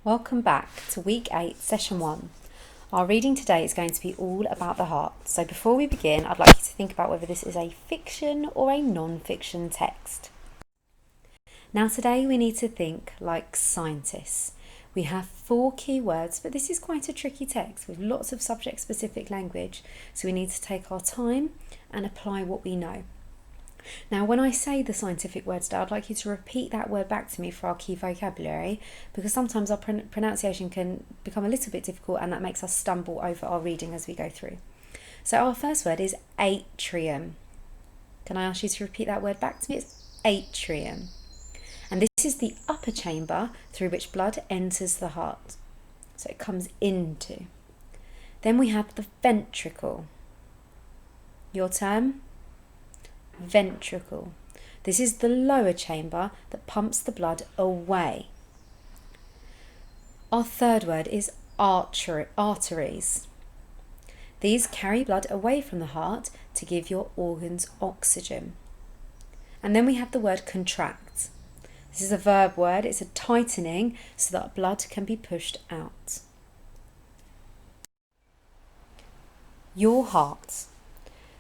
Welcome back to week 8, session 1. Our reading today is going to be all about the heart. So before we begin, I'd like you to think about whether this is a fiction or a non-fiction text. Now today we need to think like scientists. We have 4 key words, but this is quite a tricky text with lots of subject-specific language, so we need to take our time and apply what we know. Now, when I say the scientific word today, I'd like you to repeat that word back to me for our key vocabulary, because sometimes our pronunciation can become a little bit difficult and that makes us stumble over our reading as we go through. So our first word is atrium. Can I ask you to repeat that word back to me? It's atrium. And this is the upper chamber through which blood enters the heart. So it comes into. Then we have the ventricle. Your term? Ventricle. This is the lower chamber that pumps the blood away. Our third word is arteries. These carry blood away from the heart to give your organs oxygen. And then we have the word contract. This is a verb word. It's a tightening so that blood can be pushed out. Your heart.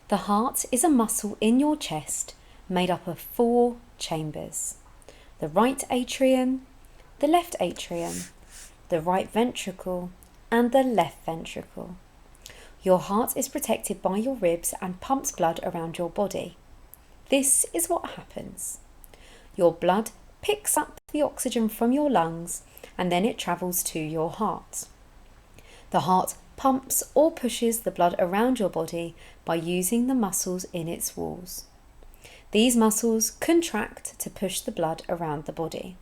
The heart is a muscle in your chest made up of 4 chambers. The right atrium, the left atrium, the right ventricle, and the left ventricle. Your heart is protected by your ribs and pumps blood around your body. This is what happens. Your blood picks up the oxygen from your lungs and then it travels to your heart. The heart pumps or pushes the blood around your body by using the muscles in its walls. These muscles contract to push the blood around the body.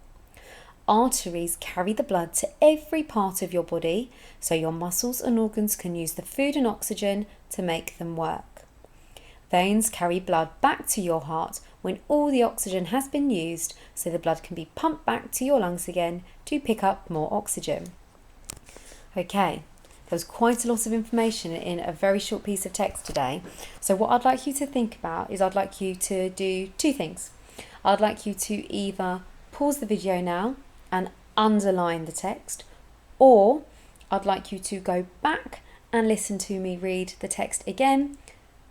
Arteries carry the blood to every part of your body, so your muscles and organs can use the food and oxygen to make them work. Veins carry blood back to your heart when all the oxygen has been used, so the blood can be pumped back to your lungs again to pick up more oxygen. Okay. There's quite a lot of information in a very short piece of text today. So what I'd like you to think about is I'd like you to do 2 things. I'd like you to either pause the video now and underline the text, or I'd like you to go back and listen to me read the text again,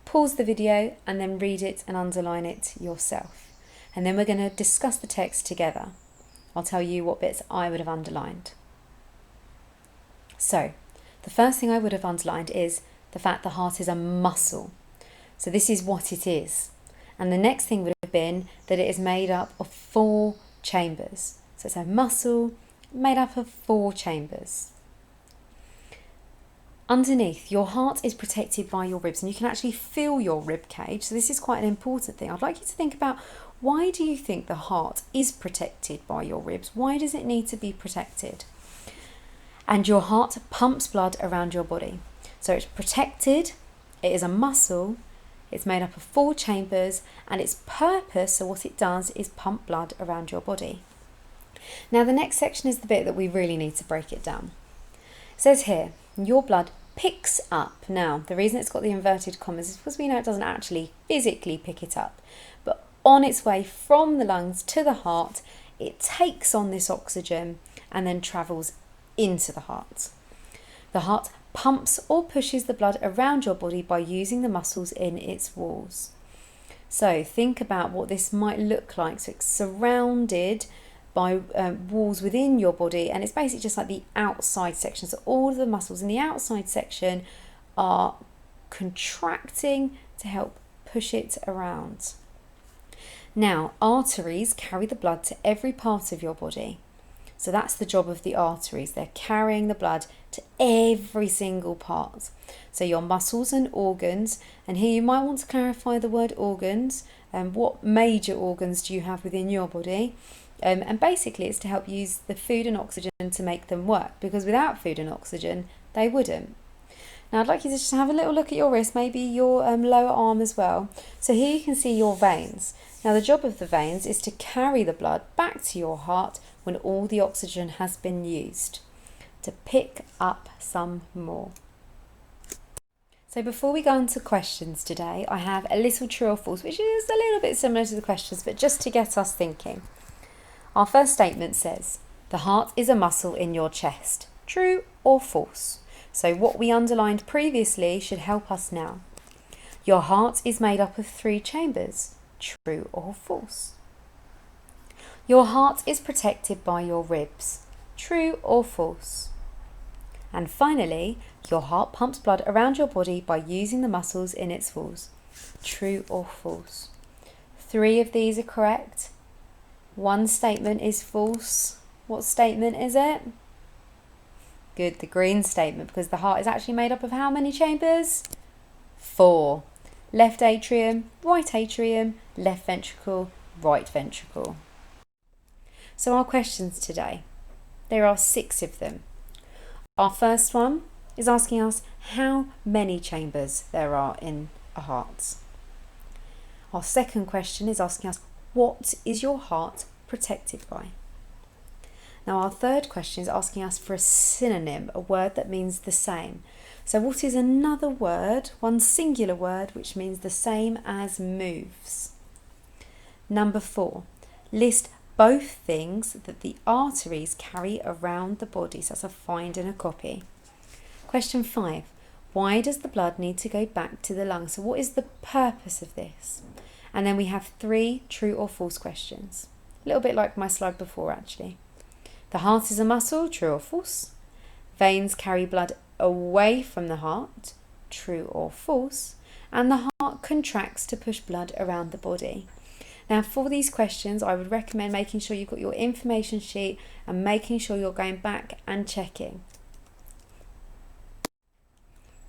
pause the video and then read it and underline it yourself. And then we're going to discuss the text together. I'll tell you what bits I would have underlined. So, the first thing I would have underlined is the fact the heart is a muscle. So this is what it is. And the next thing would have been that it is made up of 4 chambers. So it's a muscle made up of 4 chambers. Underneath, your heart is protected by your ribs and you can actually feel your rib cage. So this is quite an important thing. I'd like you to think about, why do you think the heart is protected by your ribs? Why does it need to be protected? And your heart pumps blood around your body. So it's protected, it is a muscle, it's made up of 4 chambers, and its purpose, so what it does, is pump blood around your body. Now the next section is the bit that we really need to break it down. It says here, your blood picks up. Now, the reason it's got the inverted commas is because we know it doesn't actually physically pick it up, but on its way from the lungs to the heart, it takes on this oxygen and then travels into the heart. The heart pumps or pushes the blood around your body by using the muscles in its walls. So think about what this might look like. So it's surrounded by walls within your body, and it's basically just like the outside section. So all of the muscles in the outside section are contracting to help push it around. Now, arteries carry the blood to every part of your body. So that's the job of the arteries. They're carrying the blood to every single part. So your muscles and organs, and here you might want to clarify the word organs. What major organs do you have within your body? And basically it's to help use the food and oxygen to make them work, because without food and oxygen, they wouldn't. Now I'd like you to just have a little look at your wrist, maybe your lower arm as well. So here you can see your veins. Now the job of the veins is to carry the blood back to your heart when all the oxygen has been used, to pick up some more. So before we go on to questions today, I have a little true or false, which is a little bit similar to the questions, but just to get us thinking. Our first statement says, The heart is a muscle in your chest. True or false? So what we underlined previously should help us now. Your heart is made up of 3 chambers. True or false? Your heart is protected by your ribs. True or false? And finally, your heart pumps blood around your body by using the muscles in its walls. True or false? 3 of these are correct. 1 statement is false. What statement is it? Good, the green statement, because the heart is actually made up of how many chambers? 4. Left atrium, right atrium, left ventricle, right ventricle. So our questions today, there are 6 of them. Our first one is asking us how many chambers there are in a heart. Our second question is asking us, what is your heart protected by? Now our third question is asking us for a synonym, a word that means the same. So what is another word, one singular word, which means the same as moves? Number 4, list both things that the arteries carry around the body. So that's a find and a copy. Question 5, why does the blood need to go back to the lungs? So what is the purpose of this? And then we have 3 true or false questions. A little bit like my slide before actually. The heart is a muscle, true or false? Veins carry blood away from the heart, true or false? And the heart contracts to push blood around the body. Now for these questions, I would recommend making sure you've got your information sheet and making sure you're going back and checking.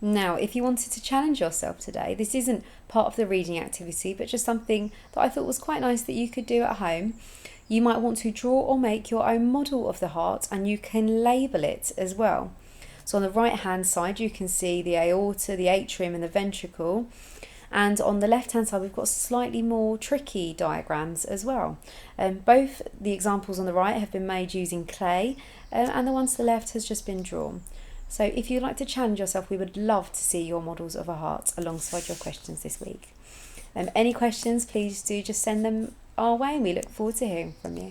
Now, if you wanted to challenge yourself today, this isn't part of the reading activity, but just something that I thought was quite nice that you could do at home. You might want to draw or make your own model of the heart, and you can label it as well. So on the right hand side, you can see the aorta, the atrium and the ventricle. And on the left hand side, we've got slightly more tricky diagrams as well. Both the examples on the right have been made using clay, and the one to the left has just been drawn. So if you'd like to challenge yourself, we would love to see your models of a heart alongside your questions this week. Any questions, please do just send them our way, and we look forward to hearing from you.